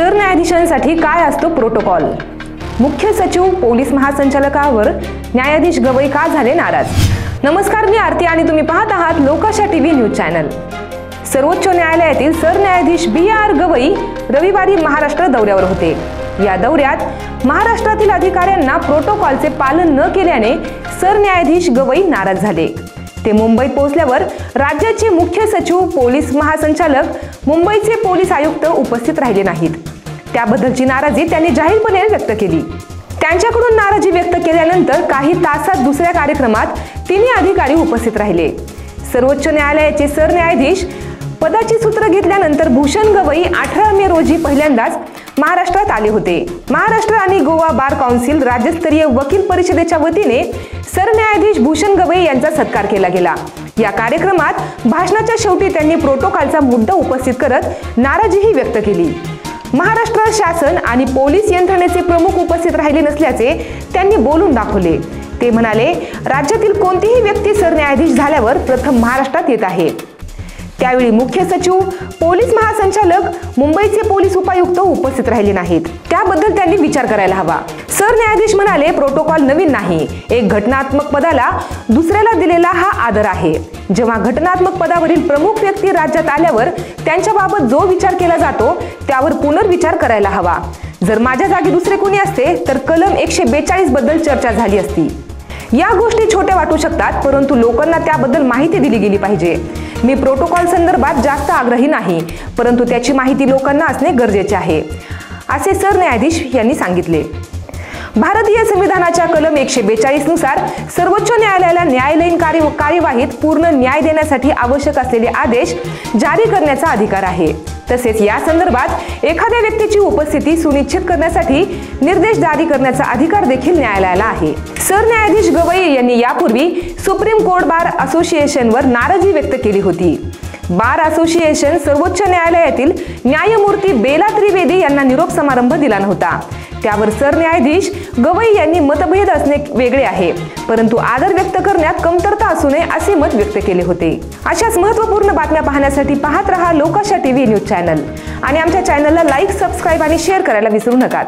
सरन्यायाधीशांसाठी काय असतो प्रोटोकॉल? मुख्य सचिव पोलीस महासंचालकावर न्यायाधीश गवई का झाले नाराज? नमस्कार, मी आरती आणि तुम्ही पाहत आहात लोकाशा टीव्ही न्यूज चॅनल। सर्वोच्च न्यायालयातील सरन्यायाधीश BR गवई रविवारी महाराष्ट्र दौऱ्यावर होते। या दौऱ्यात महाराष्ट्रातील अधिकाऱ्यांना प्रोटोकॉलचे पालन न केल्याने सरन्यायाधीश गवई नाराज झाले। ते मुंबईत पोहोचल्यावर राज्याचे मुख्य सचिव पोलीस महासंचालक मुंबईचे पोलीस आयुक्त उपस्थित राहिले नाहीत। त्याबद्दलची नाराजी त्यांनी जाहीरपणे व्यक्त केली। त्यांच्याकडून नाराजी व्यक्त केल्यानंतर काही तासात दुसऱ्या कार्यक्रमात तिन्ही अधिकारी उपस्थित राहिले। सर्वोच्च न्यायालयाचे सरन्यायाधीश पदाची सूत्र घेतल्यानंतर भूषण गवई 18 मे रोजी पहिल्यांदाच महाराष्ट्रात आले होते। महाराष्ट्र आणि गोवा बार काउन्सिल राज्यस्तरीय वकील परिषदेच्या वतीने सरन्यायाधीश भूषण गवई यांचा सत्कार केला गेला। या कार्यक्रमात भाषणाच्या शेवटी त्यांनी प्रोटोकॉलचा मुद्दा उपस्थित करत नाराजीही व्यक्त केली। महाराष्ट्र शासन आणि पोलीस यंत्रणेचे प्रमुख उपस्थित राहिले नसल्याचे त्यांनी बोलून दाखवले। ते म्हणाले, राज्यातील कोणतीही व्यक्ती सरन्यायाधीश झाल्यावर प्रथम महाराष्ट्रात येत आहे। त्यावेळी मुख्य सचिव पोलीस महासंचालक मुंबईचे पोलीस उपायुक्त उपस्थित राहिले नाहीत। त्याबद्दल त्यांनी विचार करायला हवा। सरन्यायाधीश म्हणाले, प्रोटोकॉल नवीन नाही, एक घटनात्मक पदाला दुसऱ्याला दिलेला हा आदर आहे। जेव्हा घटनात्मक पदावरील प्रमुख व्यक्ती राज्यात आल्यावर त्यांच्याबाबत जो विचार केला जातो त्यावर पुनर्विचार करायला हवा। जर माझ्या जागी दुसरे कोणी असते तर कलम 142 बद्दल चर्चा झाली असती। या गोष्टी छोट्या वाटू शकतात, परंतु लोकांना त्याबद्दल माहिती दिली गेली पाहिजे। मी प्रोटोकॉल संदर्भात जास्त आग्रही नाही, परंतु त्याची माहिती लोकांना असणे गरजेचे आहे, असे सरन्यायाधीश यांनी सांगितले। भारतीय संविधानाच्या कलम 142 नुसार सर्वोच्च न्यायालयाला न्यायालयीन कार्यवाहीत पूर्ण न्याय देण्यासाठी आवश्यक असलेले आदेश जारी करण्याचा अधिकार आहे। तसेच या संदर्भात एखाद्या व्यक्तीची उपस्थिती सुनिश्चित करण्यासाठी निर्देश जारी करण्याचा अधिकार देखील न्यायालयाला आहे। सरन्यायाधीश गवई यांनी यापूर्वी सुप्रीम कोर्ट बार असोसिएशनवर नाराजी व्यक्त केली होती। बार असोसिएशन सर्वोच्च न्यायालयातील न्यायमूर्ती बेला त्रिवेदी यांना निरोप समारंभ दिला नव्हता। त्यावर सरन्यायाधीश गवई यांनी मतभेद असणे वेगळे आहे, परंतु आदर व्यक्त करण्यात कमतरता असू नये असे मत व्यक्त केले होते। अशाच महत्त्वपूर्ण बातम्या पाहण्यासाठी पाहत रहा लोकाशा टीव्ही न्यूज चॅनल आणि आमच्या चॅनलला लाईक, सबस्क्राईब आणि शेअर करायला विसरू नका।